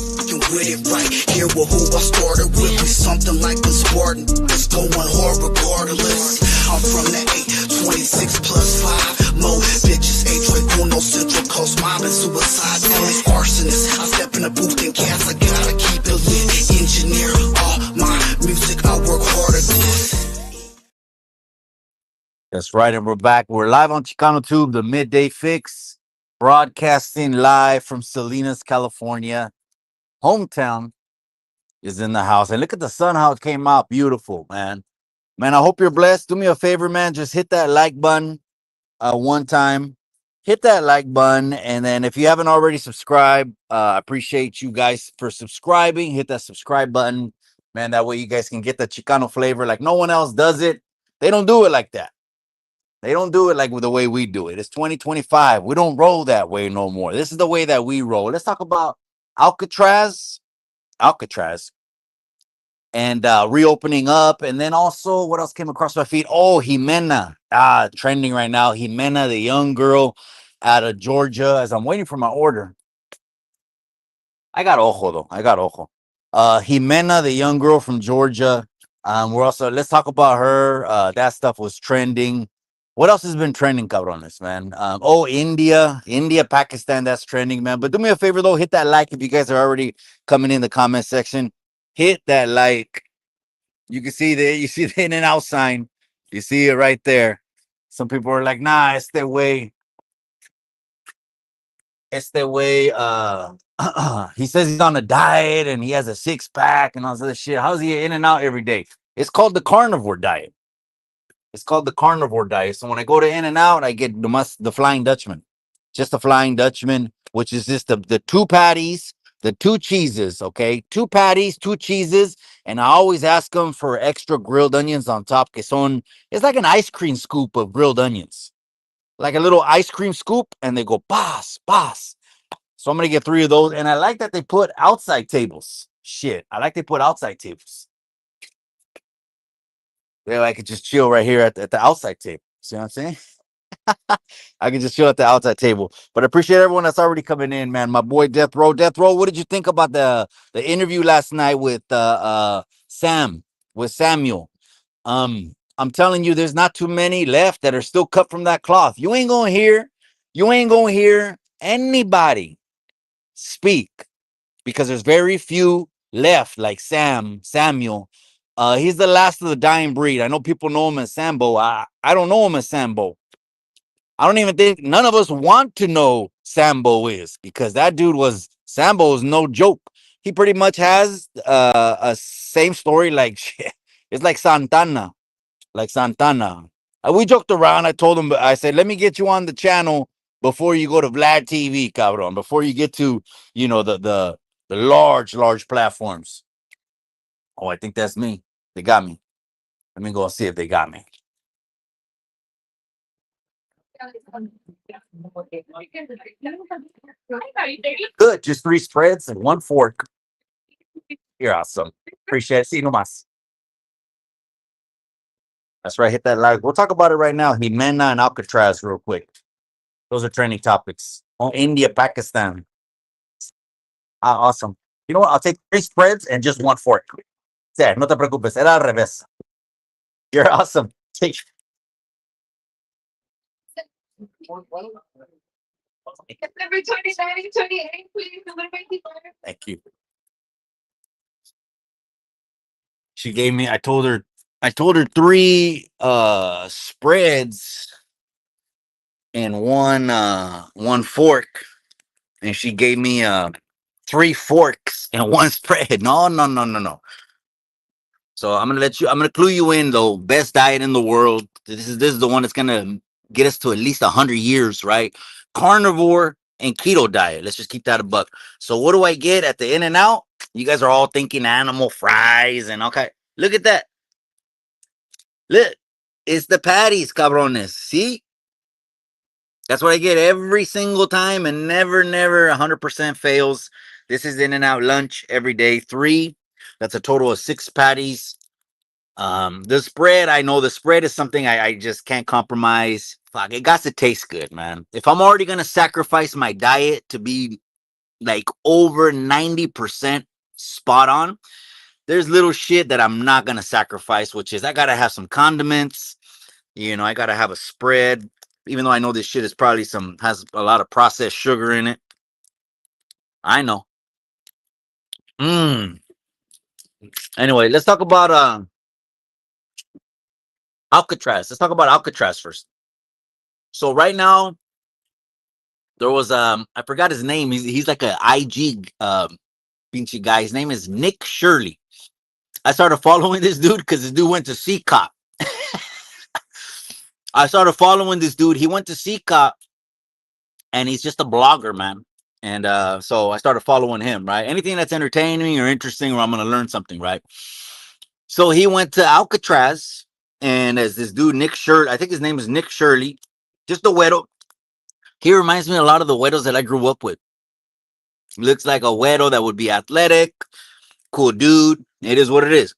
With it right here with who I started with, we something like a Spartan. It's going hard regardless. I'm from the 826 plus 5. Mo bitches, 8 no central coast, mob and suicide. Always arsonist. I step in the booth and cast, I gotta keep it lit. Engineer all my music, I work hard at this. That's right, and we're back. We're live on Chicano Tube, the Midday Fix, broadcasting live from Salinas, California. Hometown is in the house. And look at the sun, how it came out. Beautiful, man. Man, I hope you're blessed. Do me a favor, man. Just hit that like button one time. Hit that like button. And then if you haven't already subscribed, I appreciate you guys for subscribing. Hit that subscribe button. Man, that way you guys can get the Chicano flavor like no one else does it. They don't do it like that. They don't do it like the way we do it. It's 2025. We don't roll that way no more. This is the way that we roll. Let's talk about Alcatraz, and reopening up. And then also, what else came across my feed? Oh, Ximena, trending right now. Ximena, the young girl out of Georgia. As I'm waiting for my order, I got ojo though. Ximena, the young girl from Georgia. We're also, let's talk about her. That stuff was trending. What else has been trending, cabrones, man? India, Pakistan, that's trending, man. But do me a favor, though, hit that like if you guys are already coming in the comment section. Hit that like. You can see you see the in and out sign. You see it right there. Some people are like, nah, it's their way. It's their way. He says he's on a diet and he has a 6-pack and all this other shit. How's he in and out every day? It's called the carnivore diet. So when I go to In and Out, I get the Flying Dutchman, just the Flying Dutchman, which is just the 2 patties, the 2 cheeses. Okay, 2 patties, 2 cheeses, and I always ask them for extra grilled onions on top. Que son, it's like an ice cream scoop of grilled onions, like a little ice cream scoop, and they go pass. So I'm gonna get 3 of those, and I like that they put outside tables. Shit, I like they put outside tables. Yeah, I could just chill right here at the outside table. See what I'm saying? I can just chill at the outside table. But I appreciate everyone that's already coming in, man. My boy Death Row. What did you think about the interview last night with Samuel? I'm telling you, there's not too many left that are still cut from that cloth. You ain't gonna hear anybody speak because there's very few left, like Samuel. He's the last of the dying breed. I know people know him as Sambo. I don't know him as Sambo. I don't even think none of us want to know Sambo is, because that dude Sambo is no joke. He pretty much has a same story like shit. It's like Santana. We joked around. I told him, I said, let me get you on the channel before you go to Vlad TV, cabron. Before you get to, the large platforms. Oh, I think that's me. They got me. Let me go see if they got me. Good. Just 3 spreads and 1 fork. You're awesome. Appreciate it. See you no mas. That's right. Hit that like. We'll talk about it right now. Ximena and Alcatraz real quick. Those are trending topics. Oh, India, Pakistan. Awesome. You know what? I'll take 3 spreads and just 1 fork. Yeah, no te preocupes. Era al revés. You're awesome. Take. Number 29, 28, please. Thank you. She gave me, I told her 3 spreads and 1 fork, and she gave me 3 forks and 1 spread. No. So I'm gonna clue you in though. Best diet in the world. This is the one that's gonna get us to at least 100 years, right? Carnivore and keto diet. Let's just keep that a buck. So what do I get at the In and Out? You guys are all thinking animal fries and okay. Look at that. Look, it's the patties, cabrones. See? That's what I get every single time and never 100% fails. This is In and Out lunch every day. 3. That's a total of 6 patties. The spread, I know the spread is something I just can't compromise. Fuck, it got to taste good, man. If I'm already gonna sacrifice my diet to be like over 90% spot on. There's little shit that I'm not gonna sacrifice, which is I gotta have some condiments. I gotta have a spread, even though I know this shit is probably has a lot of processed sugar in it. I know. Mm. Anyway, let's talk about Alcatraz. Let's talk about Alcatraz first. So right now, there was I forgot his name. He's like a IG pinchy guy. His name is Nick Shirley. I started following this dude because this dude went to CCOP. I started following this dude. He went to CCOP and he's just a blogger, man. And so I started following him, right? Anything that's entertaining or interesting, or I'm gonna learn something, right? So he went to Alcatraz, and as this dude Nick Shirley, I think his name is Nick Shirley, just a widow. He reminds me a lot of the widows that I grew up with. Looks like a widow that would be athletic, cool dude. It is what it is.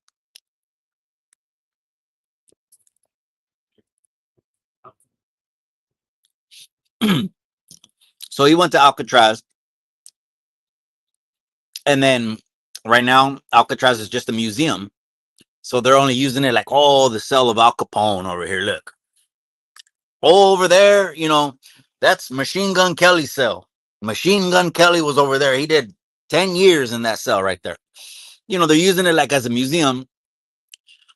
So he went to Alcatraz, and then right now Alcatraz is just a museum. So they're only using it like, oh, the cell of Al Capone over here. Look, over there, that's Machine Gun Kelly's cell. Machine Gun Kelly was over there. He did 10 years in that cell right there. They're using it like as a museum.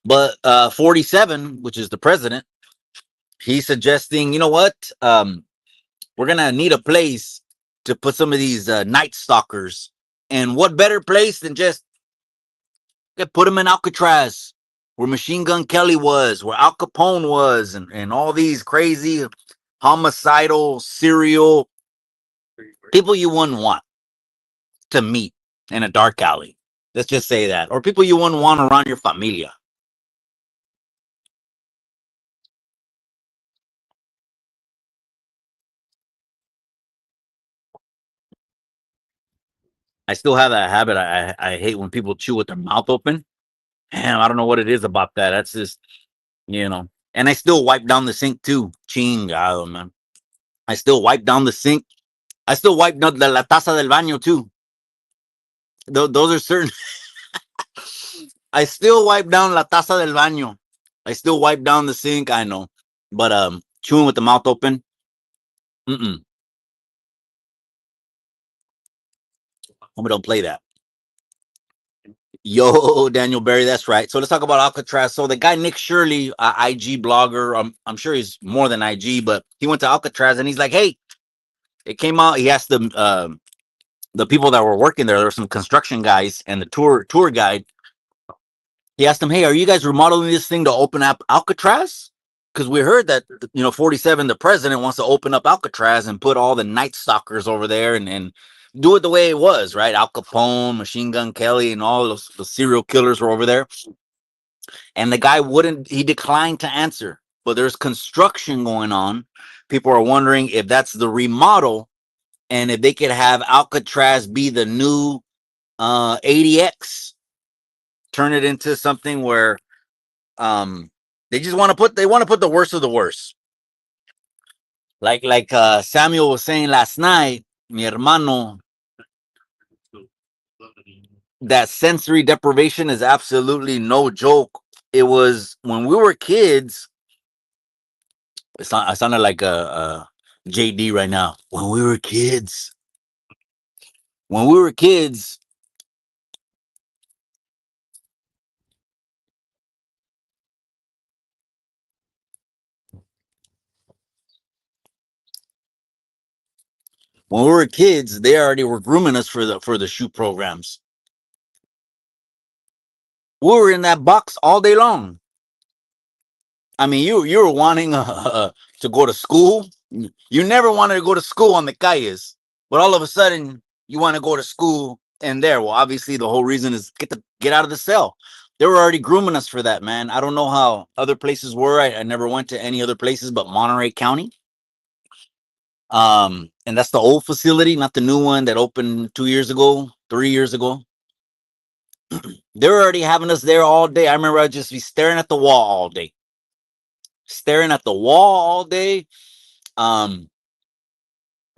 But 47, which is the president, he's suggesting, you know what? We're going to need a place to put some of these night stalkers. And what better place than just put them in Alcatraz, where Machine Gun Kelly was, where Al Capone was, and all these crazy homicidal, serial people you wouldn't want to meet in a dark alley. Let's just say that. Or people you wouldn't want around your familia. I still have that habit. I hate when people chew with their mouth open. Damn, I don't know what it is about that. That's just, And I still wipe down the sink too. Chingado, man. I still wipe down the sink. I still wipe down la taza del baño too. Those are certain. I still wipe down la taza del baño. I still wipe down the sink. I know, but chewing with the mouth open. Mm-mm. Homie, don't play that. Yo, Daniel Berry, that's right. So let's talk about Alcatraz. So the guy Nick Shirley, IG blogger, I'm sure he's more than IG, but he went to Alcatraz and he's like, hey, it came out. He asked the people that were working there. There were some construction guys and the tour guide. He asked them, hey, are you guys remodeling this thing to open up Alcatraz? Because we heard that 47, the president wants to open up Alcatraz and put all the night stalkers over there and do it the way it was, right? Al Capone, Machine Gun Kelly, and all those the serial killers were over there. And the guy he declined to answer. But there's construction going on. People are wondering if that's the remodel and if they could have Alcatraz be the new 80X, turn it into something where they want to put the worst of the worst. Like Samuel was saying last night, mi hermano, that sensory deprivation is absolutely no joke. It was when we were kids. I sounded like a JD right now. When we were kids, when we were kids, they already were grooming us for the shoot programs. We were in that box all day long. I mean, you were wanting to go to school. You never wanted to go to school on the calles, but all of a sudden you want to go to school in there. Well, obviously the whole reason is get out of the cell. They were already grooming us for that, man. I don't know how other places were. I never went to any other places but Monterey County. And that's the old facility, not the new one that opened 2 years ago, 3 years ago. They were already having us there all day. I remember I'd just be staring at the wall all day. Staring at the wall all day.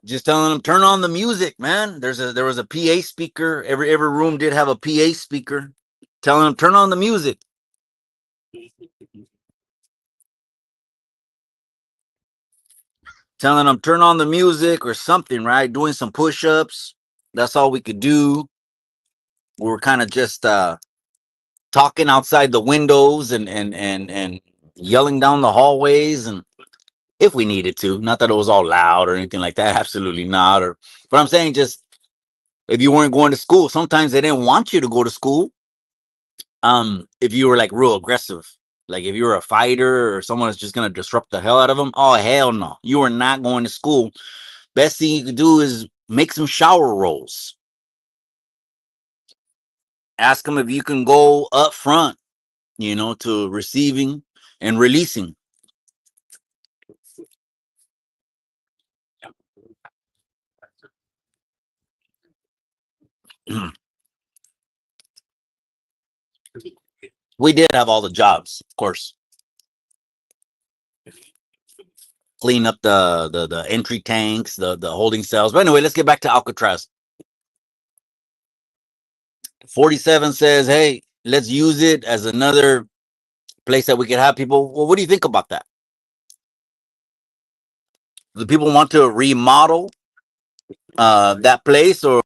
Just telling them turn on the music, man. There was a PA speaker. Every room did have a PA speaker. Telling them turn on the music. Telling them turn on the music or something, right? Doing some push-ups. That's all we could do. We were kind of just talking outside the windows and yelling down the hallways, and if we needed to, not that it was all loud or anything like that, absolutely not. Or but I'm saying just if you weren't going to school, sometimes they didn't want you to go to school. If you were like real aggressive, like if you were a fighter or someone that's just gonna disrupt the hell out of them, oh hell no, you are not going to school. Best thing you could do is make some shower rolls. Ask them if you can go up front, to receiving and releasing. We did have all the jobs, of course. Clean up the entry tanks, the holding cells. But anyway, let's get back to Alcatraz. 47 says, hey, let's use it as another place that we could have people. Well, what do you think about that? Do people want to remodel that place, or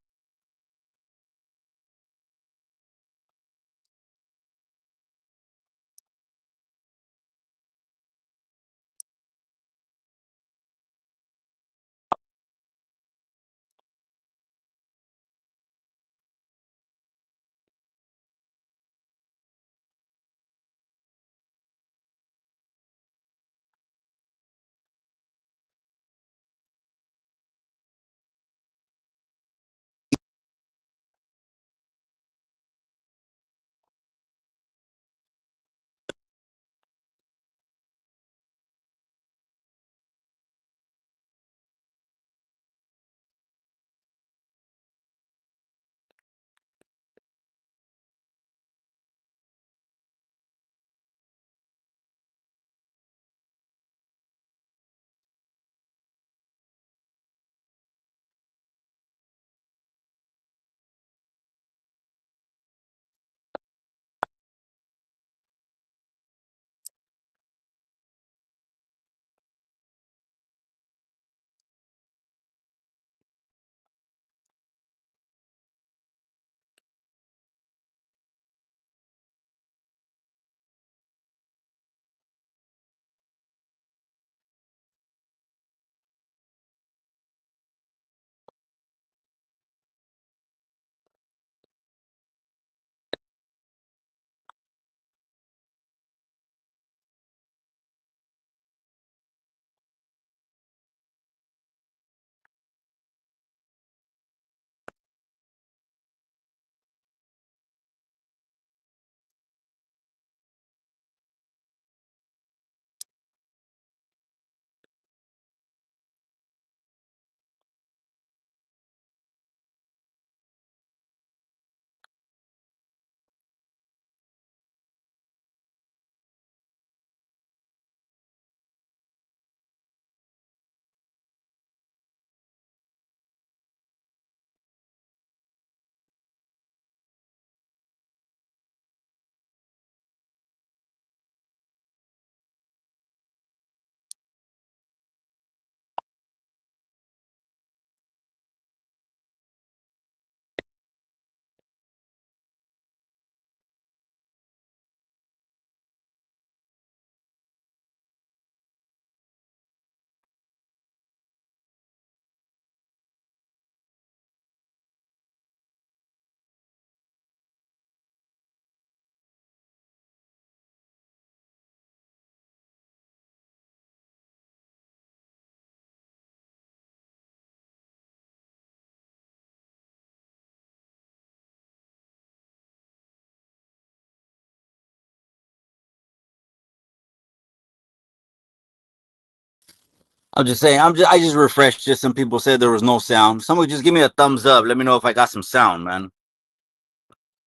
I'm just saying, I just refreshed. Just some people said there was no sound. Somebody just give me a thumbs up. Let me know if I got some sound, man.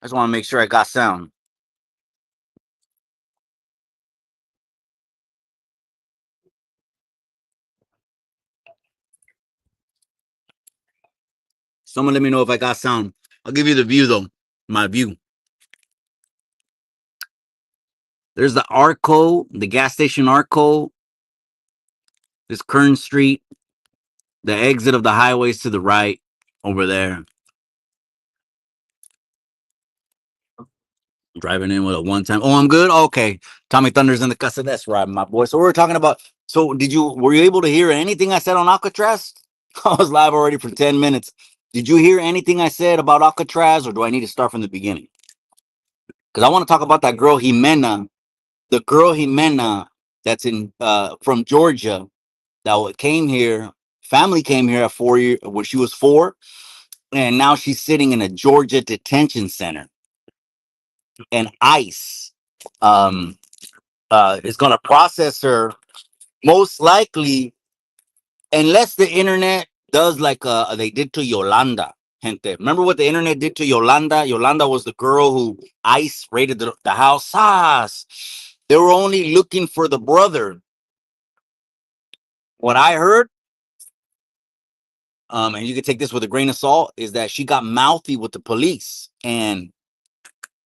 I just want to make sure I got sound. Someone let me know if I got sound. I'll give you the view though. My view. There's the Arco, the gas station Arco. This Kern Street. The exit of the highways to the right over there. Driving in with a one time. Oh, I'm good. Okay. Tommy Thunder's in the casa. That's right, my boy. So we're talking about. So were you able to hear anything I said on Alcatraz? I was live already for 10 minutes. Did you hear anything I said about Alcatraz, or do I need to start from the beginning? Because I want to talk about that girl Ximena, the girl Ximena that's in from Georgia that came here. Family came here at 4 years when she was 4, and now she's sitting in a Georgia detention center. And ICE is going to process her most likely, unless the internet does like they did to Yolanda. Gente, remember what the internet did to Yolanda? Yolanda was the girl who ICE raided the house. They were only looking for the brother. What I heard, and you can take this with a grain of salt, is that she got mouthy with the police. And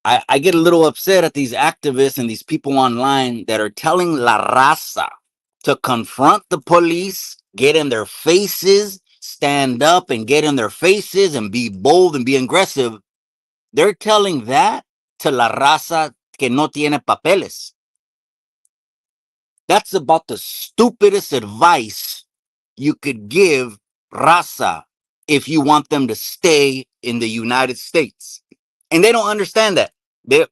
I get a little upset at these activists and these people online that are telling La Raza to confront the police, get in their faces, stand up and get in their faces and be bold and be aggressive. They're telling that to La Raza que no tiene papeles. That's about the stupidest advice you could give Raza if you want them to stay in the United States. And they don't understand that. They're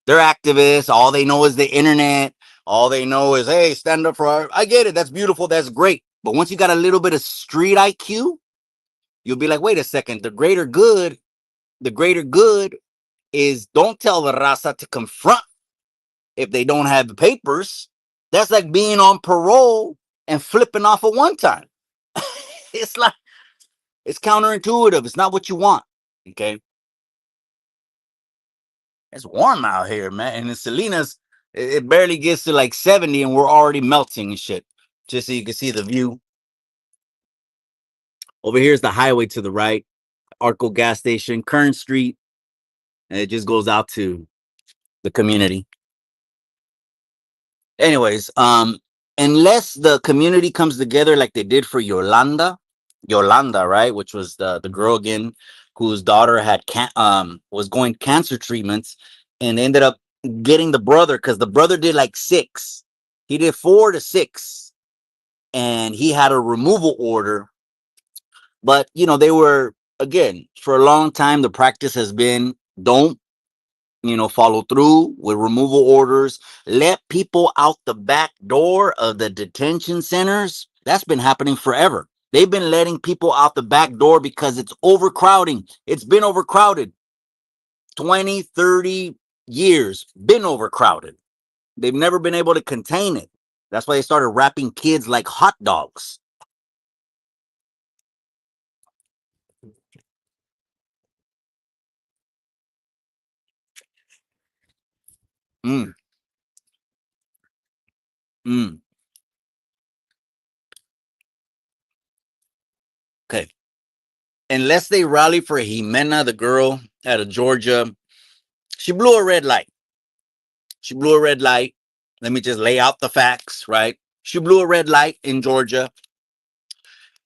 activists. All they know is the internet. All they know is, hey, stand up for our. I get it. That's beautiful. That's great. But once you got a little bit of street IQ, you'll be like, wait a second. The greater good is don't tell the raza to confront if they don't have the papers. That's like being on parole and flipping off at one time. It's like, it's counterintuitive. It's not what you want. Okay. It's warm out here, man. And in Salinas, it barely gets to like 70 and we're already melting and shit. Just so you can see the view. Over here is the highway to the right, Arco gas station, Kern Street. And it just goes out to the community. Anyways, unless the community comes together like they did for Yolanda, right? Which was the girl again whose daughter had was going cancer treatments and ended up getting the brother because the brother did like 6. He did 4 to 6, and he had a removal order. But they were, again, for a long time the practice has been don't follow through with removal orders. Let people out the back door of the detention centers. That's been happening forever. They've been letting people out the back door because it's overcrowding. It's been overcrowded. 20, 30 years, been overcrowded. They've never been able to contain it. That's why they started wrapping kids like hot dogs. Mm. Mm. Okay. Unless they rally for Ximena, the girl out of Georgia, she blew a red light. She blew a red light. Let me just lay out the facts, right? She blew a red light in Georgia.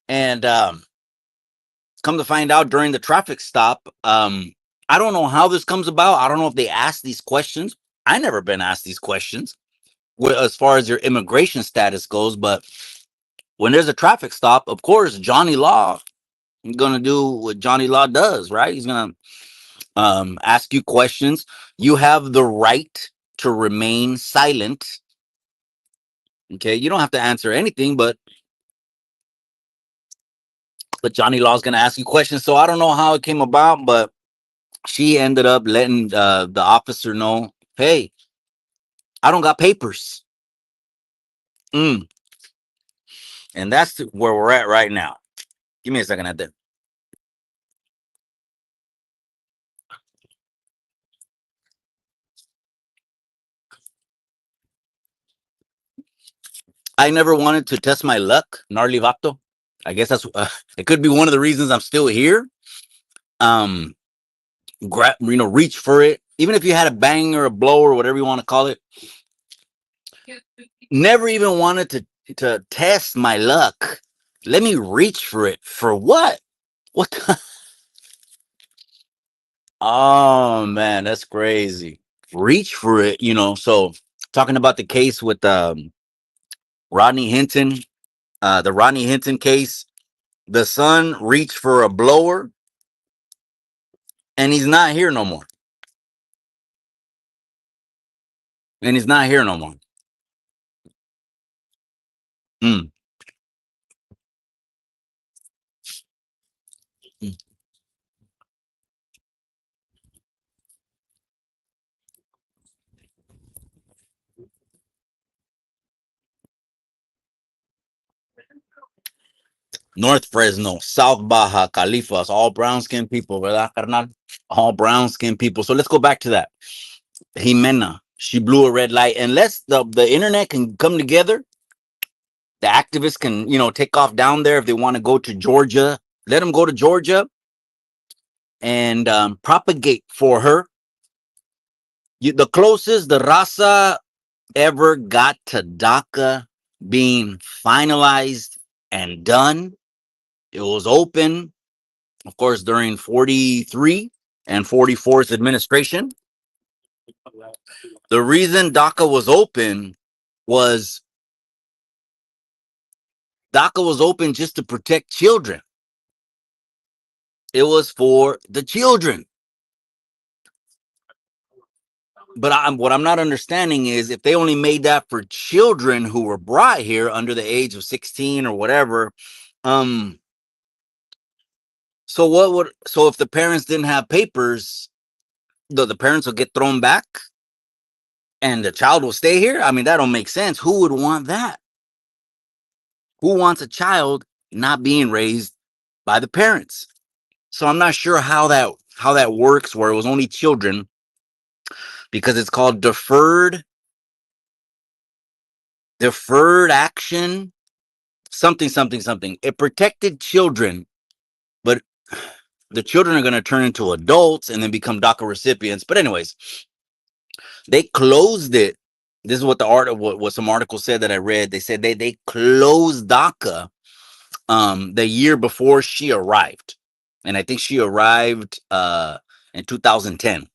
And come to find out during the traffic stop, I don't know how this comes about. I don't know if they ask these questions. I never been asked these questions as far as your immigration status goes. But when there's a traffic stop, of course, Johnny Law is going to do what Johnny Law does, right? He's going to ask you questions. You have the right to remain silent. Okay, you don't have to answer anything, but Johnny Law's gonna ask you questions. So I don't know how it came about, but she ended up letting the officer know, "Hey, I don't got papers." And that's where we're at right now. Give me a second at that. I never wanted to test my luck, gnarly vato. I guess that's it could be one of the reasons I'm still here. um grab, reach for it, even if you had a bang or a blow or whatever you want to call it. Never even wanted to test my luck. Let me reach for it. For what? What the? Oh man, that's crazy. Reach for it, So talking about the case with Rodney Hinton, the Rodney Hinton case, the son reached for a blower and he's not here no more. And he's not here no more. Mm. Mm. North Fresno, South Baja, Califas, all brown skinned people, ¿verdad, carnal? All brown skinned people. So let's go back to that. Ximena, she blew a red light. Unless the internet can come together, the activists can, take off down there if they want to go to Georgia. Let them go to Georgia and propagate for her. The closest the Raza ever got to DACA being finalized and done, it was open, of course, during 43 and 44th administration. The reason DACA was open was DACA was open just to protect children. It was for the children. But what I'm not understanding is if they only made that for children who were brought here under the age of 16 or whatever, so if the parents didn't have papers, the parents will get thrown back and the child will stay here? I mean, that don't make sense. Who would want that? Who wants a child not being raised by the parents? So I'm not sure how that works where it was only children, because it's called deferred action, something something something. It protected children, but the children are going to turn into adults and then become DACA recipients. But anyways, they closed it. This is what what some article said that I read. They said they closed DACA the year before she arrived, and I think she arrived in 2010.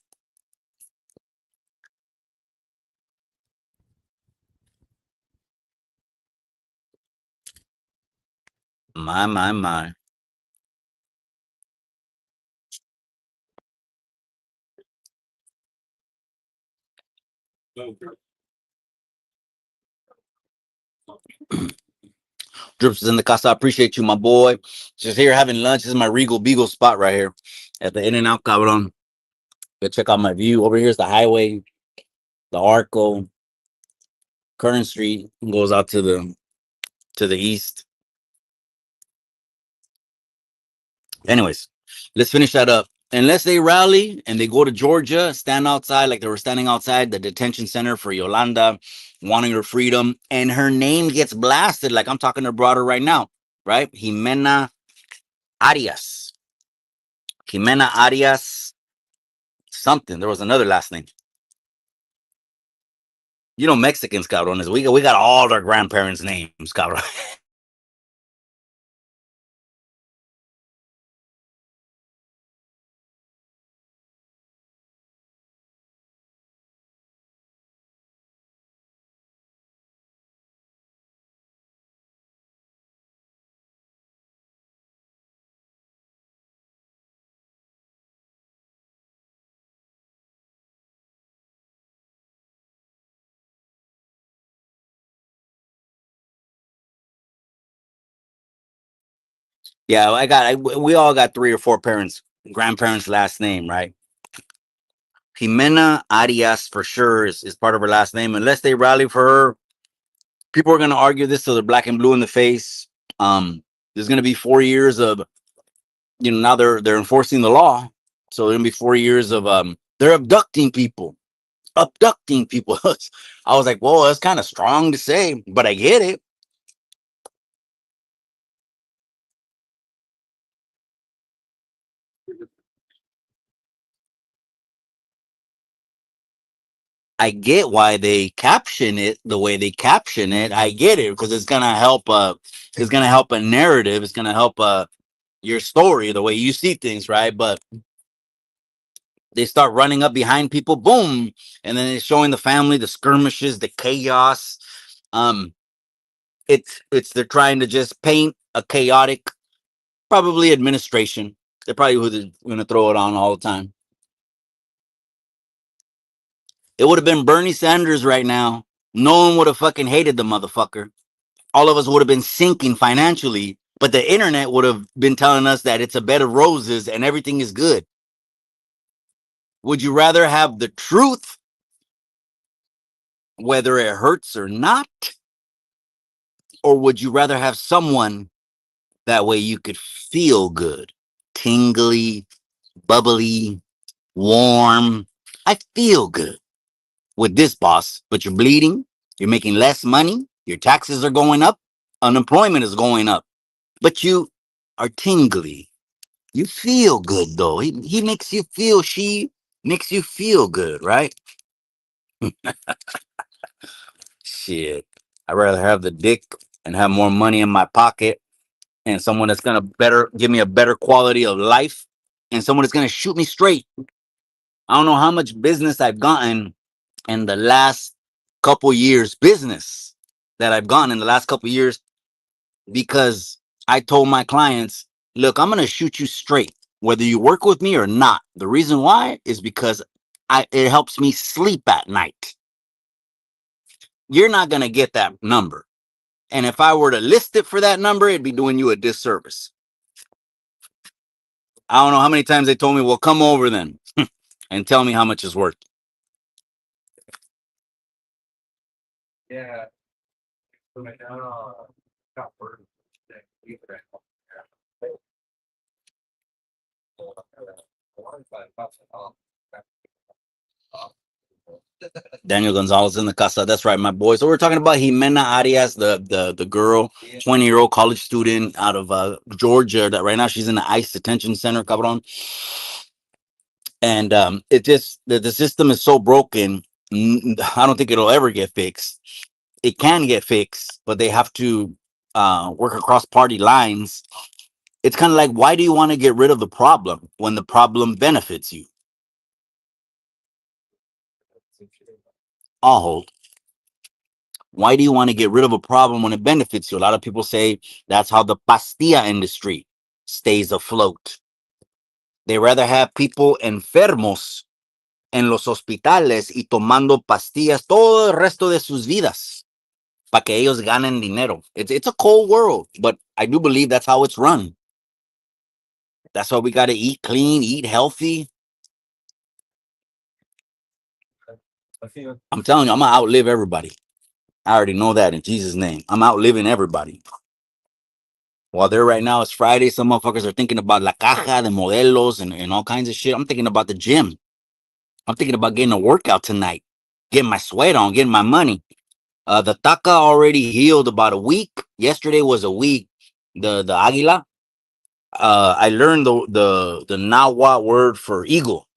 My. Drips is in the casa. I appreciate you, my boy. Just here having lunch. This is my Regal Beagle spot right here at the In and Out Cabron. Go check out my view. Over here is the highway, the Arco, Current Street goes out to the east. Anyways, let's finish that up. Unless they rally and they go to Georgia, stand outside like they were standing outside the detention center for Yolanda, wanting her freedom, and her name gets blasted like I'm talking to her brother right now, right? Ximena Arias. Ximena Arias something. There was another last name. Mexicans, cabrones. We got all their grandparents' names, cabron. Yeah, we all got 3 or 4 grandparents' last name, right? Ximena Arias for sure is part of her last name. Unless they rally for her, people are going to argue this till they're black and blue in the face. There's going to be 4 years of, now they're enforcing the law, so there's going to be 4 years of they're abducting people. I was like, whoa, that's kind of strong to say, but I get it. I get why they caption it the way they caption it. I get it because it's gonna help. It's gonna help a narrative. It's gonna help your story, the way you see things, right? But they start running up behind people, boom, and then it's showing the family, the skirmishes, the chaos. Um, it's they're trying to just paint a chaotic, probably administration. They're probably who they're going to throw it on all the time. It would have been Bernie Sanders right now. No one would have fucking hated the motherfucker. All of us would have been sinking financially, but the internet would have been telling us that it's a bed of roses and everything is good. Would you rather have the truth, whether it hurts or not? Or would you rather have someone that way you could feel good, tingly, bubbly, warm? I feel good with this boss, but you're bleeding, you're making less money, your taxes are going up, unemployment is going up, but you are tingly. You feel good though. He makes you feel, she makes you feel good, right? Shit. I'd rather have the dick and have more money in my pocket and someone that's gonna better give me a better quality of life and someone that's gonna shoot me straight. I don't know how much business I've gotten in the last couple years, business that I've gotten in the last couple years because I told my clients, look, I'm gonna shoot you straight, whether you work with me or not. The reason why is because it helps me sleep at night. You're not gonna get that number. And if I were to list it for that number, it'd be doing you a disservice. I don't know how many times they told me, well, come over then and tell me how much it's worth. Daniel Gonzalez in the casa. That's right, my boy. So we're talking about Ximena Arias, the girl, 20-year-old college student out of Georgia. That right now she's in the ICE detention center, cabron. And it just the system is so broken. I don't think it'll ever get fixed. It can get fixed, but they have to work across party lines. It's kind of like, why do you want to get rid of the problem when the problem benefits you? I'll hold. Why do you want to get rid of a problem when it benefits you? A lot of people say that's how the pastilla industry stays afloat. They rather have people enfermos en los hospitales y tomando pastillas todo el resto de sus vidas para que ellos ganen dinero. It's a cold world, but I do believe that's how it's run. That's why we got to eat clean, eat healthy. I'm telling you, I'm going to outlive everybody. I already know that in Jesus' name. I'm outliving everybody. While there right now, it's Friday. Some motherfuckers are thinking about La Caja, the modelos, and all kinds of shit. I'm thinking about the gym. I'm thinking about getting a workout tonight, getting my sweat on, getting my money. The Taka already healed about a week. Yesterday was a week. The Aguila. I learned the Nahuatl word for eagle.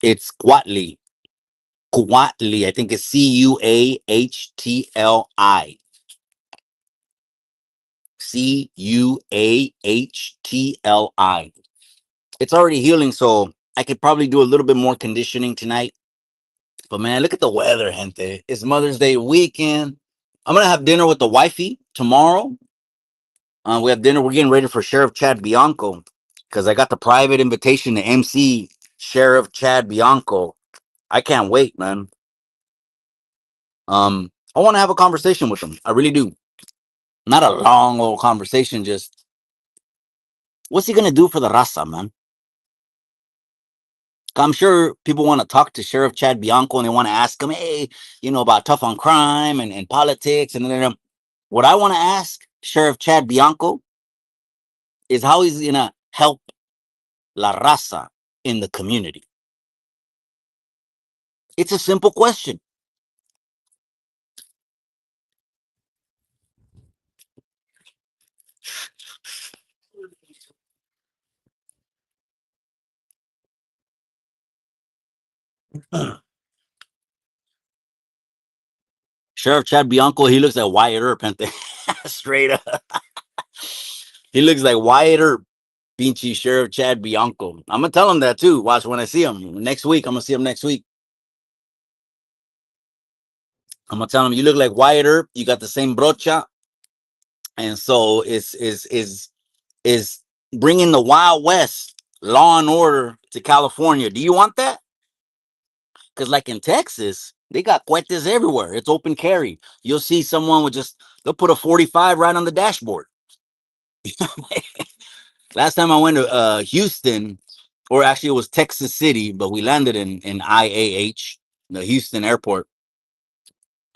It's Cuatli. Cuatli. I think it's Cuahtli. Cuahtli. It's already healing, so I could probably do a little bit more conditioning tonight. But man, look at the weather, gente. It's Mother's Day weekend. I'm gonna have dinner with the wifey tomorrow. We have dinner. We're getting ready for Sheriff Chad Bianco because I got the private invitation to MC Sheriff Chad Bianco. I can't wait, man. I want to have a conversation with him. I really do. Not a long old conversation. Just what's he gonna do for the raza, man? I'm sure people want to talk to Sheriff Chad Bianco and they want to ask him, hey, about tough on crime and politics. And then what I want to ask Sheriff Chad Bianco is how he's going to help La Raza in the community. It's a simple question. Sheriff Chad Bianco, he looks like Wyatt Earp, gente. Straight up. He looks like Wyatt Earp. Pinchy Sheriff Chad Bianco. I'm gonna tell him that too. Watch when I see him next week. I'm gonna see him next week. I'm gonna tell him you look like Wyatt Earp. You got the same brocha, and so is bringing the Wild West law and order to California. Do you want that? Because like in Texas, they got cuetes everywhere. It's open carry. You'll see someone with just they'll put a 45 right on the dashboard. Last time I went to Houston, or actually it was Texas City, but we landed in IAH, the Houston airport.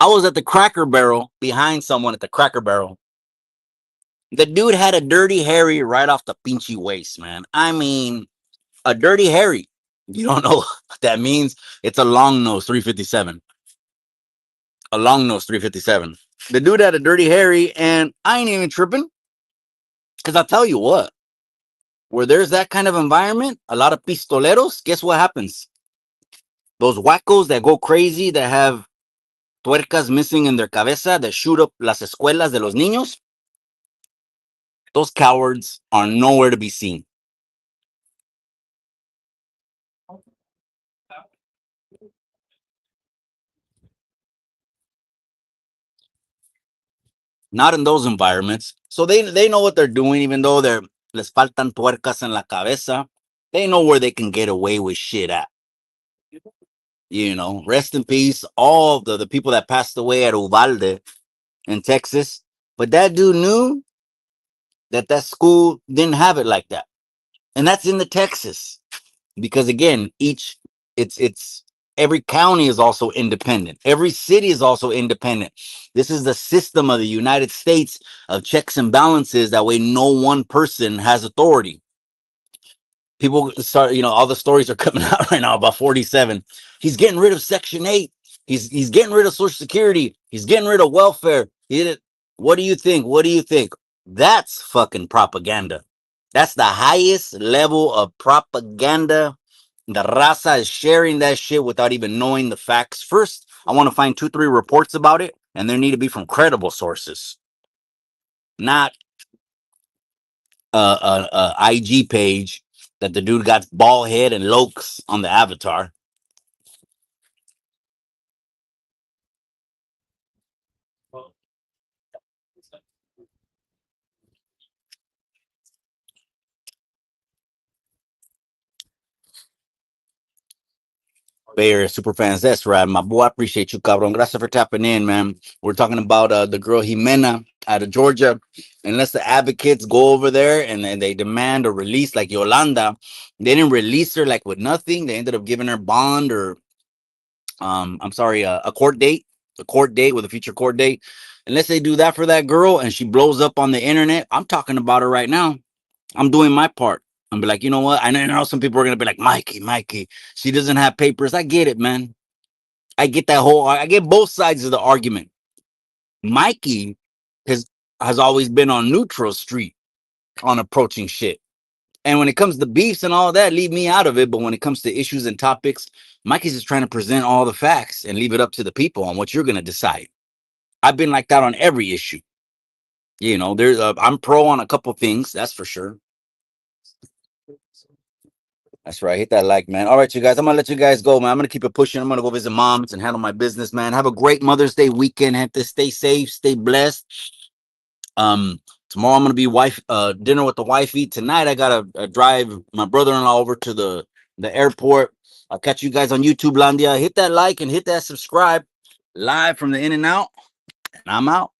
I was at the Cracker Barrel behind someone at the Cracker Barrel. The dude had a Dirty Harry right off the pinchy waist, man. I mean, a Dirty Harry. You don't know what that means? It's a long nose 357. A long nose 357. The dude had a Dirty Harry, and I ain't even tripping. Because I'll tell you what, where there's that kind of environment, a lot of pistoleros, guess what happens? Those wackos that go crazy, that have tuercas missing in their cabeza, that shoot up las escuelas de los niños, those cowards are nowhere to be seen. Not in those environments. So they know what they're doing, even though they're les faltan tuercas en la cabeza. They know where they can get away with shit at. You know, rest in peace, all the people that passed away at Uvalde in Texas. But that dude knew that school didn't have it like that. And that's in the Texas. Because again, it's every county is also independent. Every city is also independent. This is the system of the United States of checks and balances. That way, no one person has authority. People start, all the stories are coming out right now about 47. He's getting rid of Section 8. He's getting rid of Social Security. He's getting rid of welfare. What do you think? What do you think? That's fucking propaganda. That's the highest level of propaganda. The raza is sharing that shit without even knowing the facts. First, I want to find 2-3 reports about it, and they need to be from credible sources, not a IG page that the dude got bald head and lokes on the avatar. Bear super fans, that's right, my boy. I appreciate you, cabrón. Gracias for tapping in, man. We're talking about the girl Ximena out of Georgia. Unless the advocates go over there and they demand a release, like Yolanda, they didn't release her like with nothing. They ended up giving her bond, or I'm sorry, a court date with a future court date. Unless they do that for that girl and she blows up on the internet, I'm talking about her right now. I'm doing my part. I'm be like, you know what? I know some people are gonna be like, Mikey, she doesn't have papers. I get it, man. I get I get both sides of the argument. Mikey has always been on neutral street on approaching shit. And when it comes to beefs and all that, leave me out of it. But when it comes to issues and topics, Mikey's just trying to present all the facts and leave it up to the people on what you're gonna decide. I've been like that on every issue. There's I'm pro on a couple things, that's for sure. That's right. Hit that like, man. All right, you guys. I'm gonna let you guys go, man. I'm gonna keep it pushing. I'm gonna go visit moms and handle my business, man. Have a great Mother's Day weekend. Have to stay safe, stay blessed. Tomorrow I'm gonna be dinner with the wifey. Tonight I gotta drive my brother-in-law over to the airport. I'll catch you guys on YouTube Landia. Hit that like and hit that subscribe. Live from the In and Out, and I'm out.